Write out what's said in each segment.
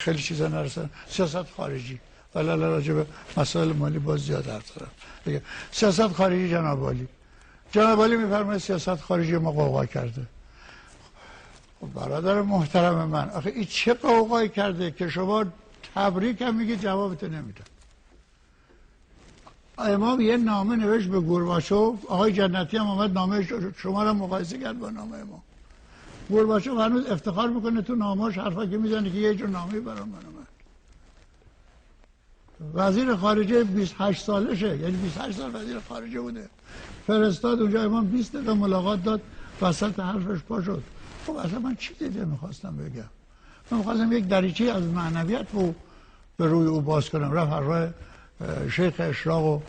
خیلی چیزا نرسن. سیاست خارجی ولی راجع به مسائل مالی باز زیاد حرف دارم. سیاست خارجی جناب عالی میفرماید سیاست خارجی ما قوقا کرده. خب برادر محترم من، آخه این چه قوقایی کرده که شما تبریک هم میگی جوابتو نمیده. امام یه نامه نوشت به گورباچوف، آقای جنتی هم آمد نامه شما رو مقایسه کرد با نامه امام. گورباچوف هنوز افتخار میکنه تو نامه‌اش حرفا که میزنه که یه جور نامه‌ای برام اومد. وزیر خارجه 28 سالشه، یعنی 28 سال وزیر خارجه بوده، فرستاد اونجا، امام 20 دقیقه ملاقات داد، وسط حرفش پا شد. خب اصلا من چی دیگه میخواستم بگم؟ من میخواستم یک دریچه از معنویت به روی او باز کنم. رفت راه شیخ اشراق و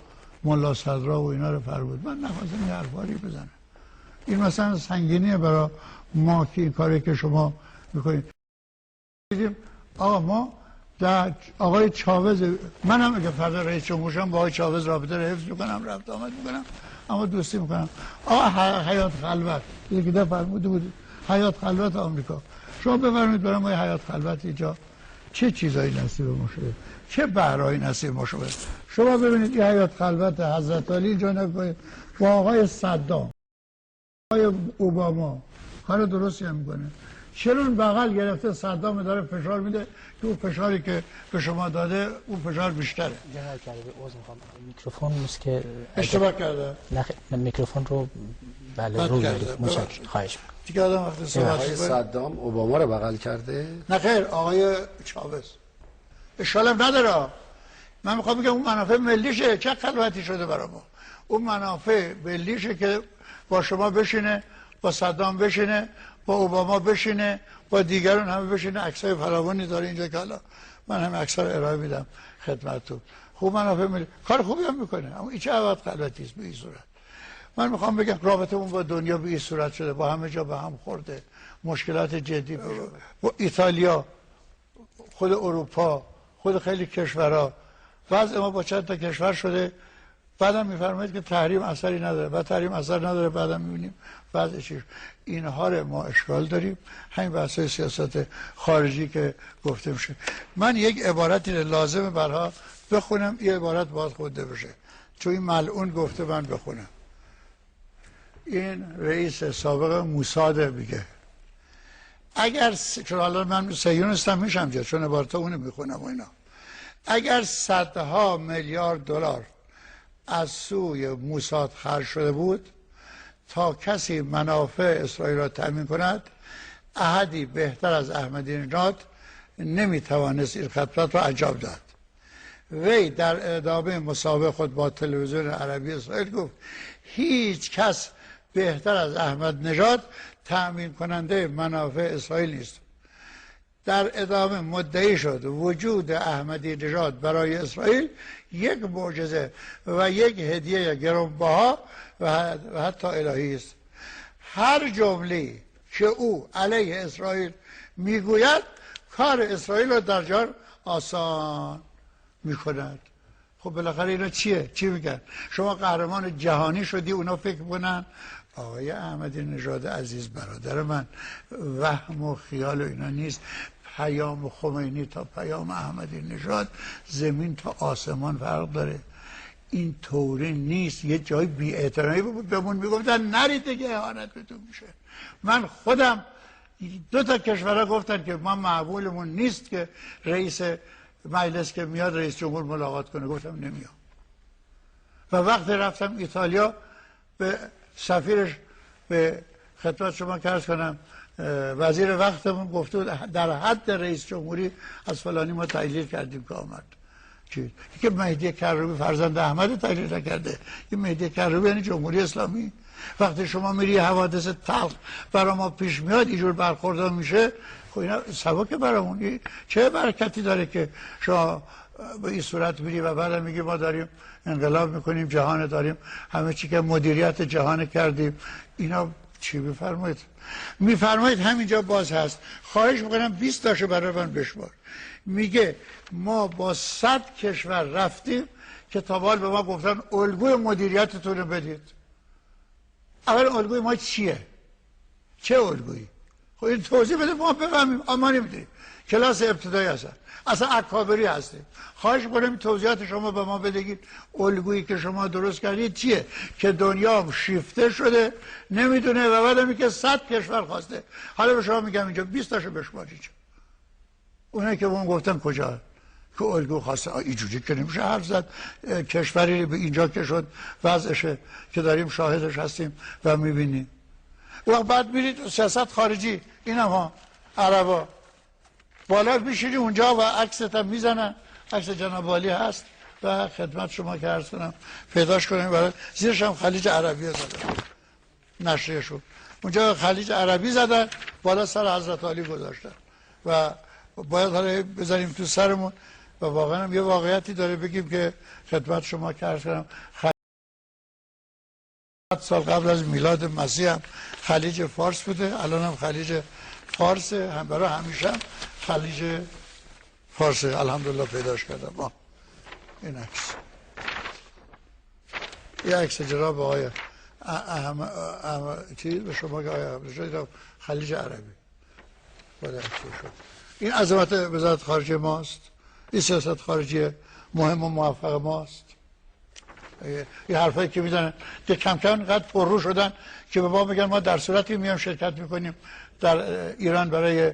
ملا صدرا و اینا رو فرمود. من نخواستم یه حرفاری بزنم. این مثلا سنگینیه برای ما که این کاری که شما میکنید. دیدیم آقا ما در آقای چاوز، من هم اگه فردا رئیس جمهورشم با آقای چاوز رابطه رو حفظ میکنم، رفت آمد میکنم، اما دوستی میکنم. آقا حیات خلوت یکی ده فرموده بود، حیات خلوت آمریکا، شما بفرمایید برام آقای حیات خلوت اینجا چه چیزایی نصیب ما شده، چه بهرایی نصیب ما شده. شما ببینید این حیات خلوت حضرت علی اینجا نکنید با آقای صدام، آقای اوباما کار درستی هم میکنه. چرا بغل گرفته صدام داره فشار میده که اون فشاری که به شما داده اون فشار بیشتره. جناب کرده عذر میخوام، میکروفون نیست که اشتباه کرده. نه میکروفون رو بله روی دارید. متشکرم، خواهش میکنم. دیگه آدم وقتی صحبت آقای صدام اوباما رو بغل کرده؟ نه خیر، آقای چاوز. اشکال هم نداره. من میخوام بگم اون منافع ملیشه، چه خلوتی شده برای ما. اون منافع ملیشه که با شما بشینه، با صدام بشینه، با اوباما بشینه، با دیگران همه بشینه. عکسای فراوانی داره اینجا که حالا من هم عکس‌ها رو ارائه میدم خدمتتون. خوب منافع ملی کار خوبی هم میکنه، اما این چه عوض خلوتی است به این صورت. من میخوام بگم رابطمون با دنیا به این صورت شده، با همه جا به هم خورده، مشکلات جدی با ایتالیا، خود اروپا، خود خیلی کشورها، وضع ما با چند تا کشور شده. بعدم میفرمایید که تحریم اثری نداره، بعد تحریم اثر نداره، بعدم میبینیم وضع چیش. اینها رو ما اشکال داریم. همین بحث سیاست خارجی که گفته میشه. من یک عبارتی لازمه برها بخونم، این عبارت باید خونده بشه چون این ملعون گفته من بخونم. این رئیس سابق موساد میگه اگر چون حالا من صهیونیستم میشم جا چون عبارت اونو میخونم و اینا، اگر صدها میلیارد دلار از سوی موساد خرج شده بود تا کسی منافع اسرائیل را تامین کند، احدی بهتر از احمدی نژاد نمیتوانست این خدمت را انجام داد. وی در ادامه مصاحبه خود با تلویزیون عربی اسرائیل گفت هیچ کس بهتر از احمد نژاد تأمین کننده منافع اسرائیل نیست. در ادامه مدعی شد وجود احمدی نژاد برای اسرائیل یک معجزه و یک هدیه گرانبها و حتی الهی است. هر جمله که او علیه اسرائیل میگوید کار اسرائیل را در جار آسان میکند. خب بالاخره اینا چیه؟ چی میگن؟ شما قهرمان جهانی شدی اونا فکر کنن آقای احمدی نژاد عزیز برادر من، وهم و خیال و اینا نیست. پیام خمینی تا پیام احمدی نژاد زمین تا آسمان فرق داره. این طوری نیست. یه جای بی احترامی بود بهمون میگفتن نرید دیگه اهانت بهتون میشه. من خودم 2 تا کشورها گفتن که ما معقولمون نیست که رئیس مجلس که میاد رئیس جمهور ملاقات کنه، گفتم نمیام. و وقتی رفتم ایتالیا به سفیرش به خدمت شما که عرض کنم وزیر وقتمون گفته در حد رئیس جمهوری از فلانی ما تحلیل کردیم که آمد. چی؟ که مهدی کروبی فرزند احمد تحلیل نکرده. این مهدی کروبی یعنی جمهوری اسلامی. وقتی شما میری حوادث تلخ برای ما پیش میاد اینجور برخوردار میشه، خب اینا سبک برامون چه برکتی داره که شما به این صورت میری و بعد میگی ما داریم انقلاب میکنیم، جهان داریم، همه چی که مدیریت جهان کردیم. اینا چی میفرمایید؟ میفرمایید همینجا باز هست. خواهش میکنم 20 تاشو برای من بشمار. میگه ما با 100 کشور رفتیم که تا به حال به ما گفتن الگوی مدیریتتون رو بدید. اول الگوی ما چیه؟ چه الگویی؟ خب این توضیح بده ما بفهمیم. ما نمیدونیم، کلاس ابتدایی هستن، اصلا اکابری هستیم. خواهش کنم توضیحات شما به ما بدهید. الگویی که شما درست کردید چیه که دنیا شیفته شده نمیدونه و بعد که 100 کشور خواسته. حالا به شما میگم اینجا 20 تاشو بشمارید. اونایی که اون گفتن کجا که الگو خواسته. اینجوری که نمیشه حرف زد. کشوری به اینجا که شد وضعشه که داریم شاهدش هستیم و میبینیم. و بعد میرید سیاست خارجی، این هم ها عربا بالا میشینی اونجا و عکست هم میزنن. عکس جناب والی هست و خدمت شما که عرض کنم پیداش کنیم برای زیرش هم خلیج عربی زدن نشریهشون. اونجا خلیج عربی زدن، بالا سر حضرت علی گذاشتن و باید حالا بذاریم تو سرمون. و واقعا هم یه واقعیتی داره بگیم که خدمت شما که عرض کنم 100 سال قبل از میلاد مسیح هم خلیج فارس بوده، الان هم خلیج فارس هم برای همیشه هم خلیج فارس الحمدلله پیداش کردم. این عکس، یه عکس جناب آقای چیز به شما که آقای خلیج عربی باید عکس شد. این عظمت وزارت خارجه ماست، این سیاست خارجی مهم و موفق ماست. این حرفایی که میزنن که کم کم اینقدر پررو شدن که به ما میگن ما در صورتی میام شرکت میکنیم در ایران برای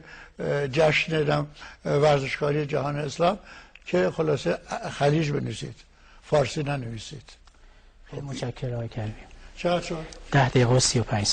جشن ورزشکاری جهان اسلام که خلاصه خلیج بنویسید، فارسی ننویسید. متشکرم آقای کریمی. چقدر شد؟ 10 دقیقه و 35